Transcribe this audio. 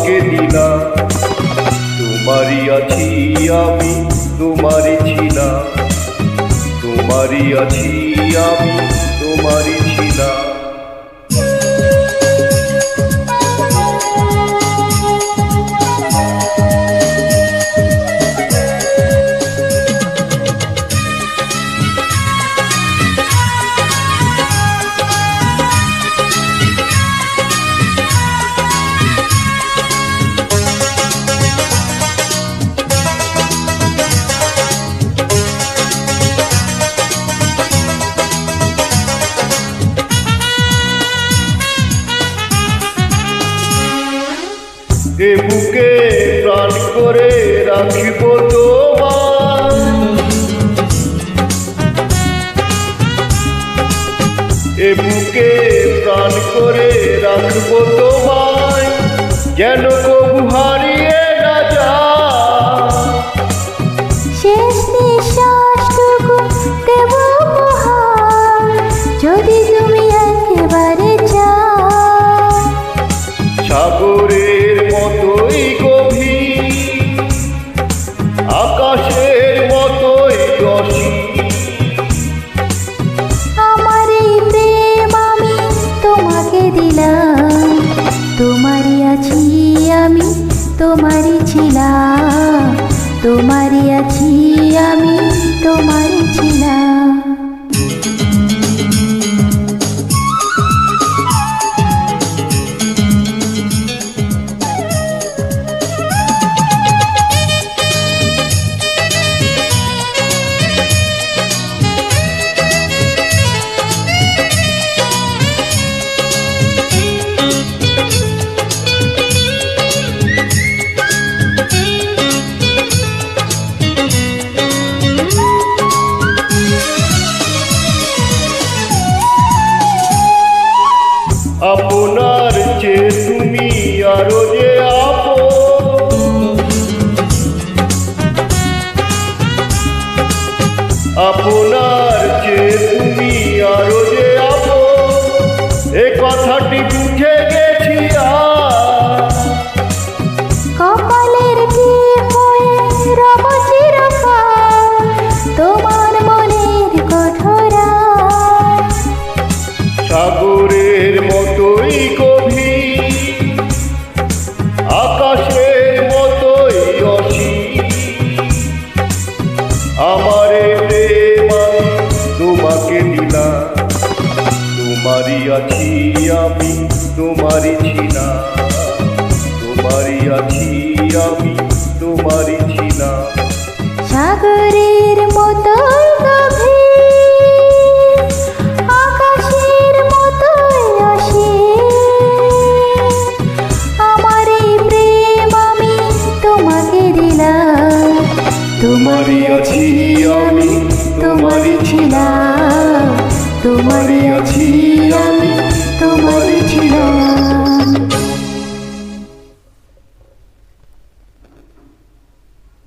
তোমাকে দিলাম, তোমারই আছি আমি, তোমারই ছিলাম, তোমারই আছি আমি, তোমারই ছিলাম। এ বুকে প্রাণ করে রাখিব তোমায়, এ বুকে প্রাণ করে রাখব তোমায়, যেন কবু হারিয়ে না যায়। শেষ নিঃশ্বাসটুকু দেব উপহার, যদি তুমি একেবারে চাও। সাগরের মতোই গভীর, আকাশের মতোই অসীম, আমার এই প্রেম আমি তোমাকে দিলাম, তোমারই আছি আমি, তোমারই ছিলাম, তোমারই আছি আমি, তোমারই ছিলাম। আপনার চেয়ে তুমি আরো যে আপন, আপনার চেয়ে তুমি আরো যে আপন, এ কথাটি বুঝে গেছি আজ। কপালের টিপ হয়ে রব চিরকাল, তোমার মনের কঠোরায়। সাগরের মতোই গভীর, আকাশের মতোই অসীম, আমার প্রেম আমি তোমাকে দিলাম, তোমারই আছি আমি, তোমারই ছিলাম, তোমারই আছি আমি, তোমারই ছিলাম। সাগরে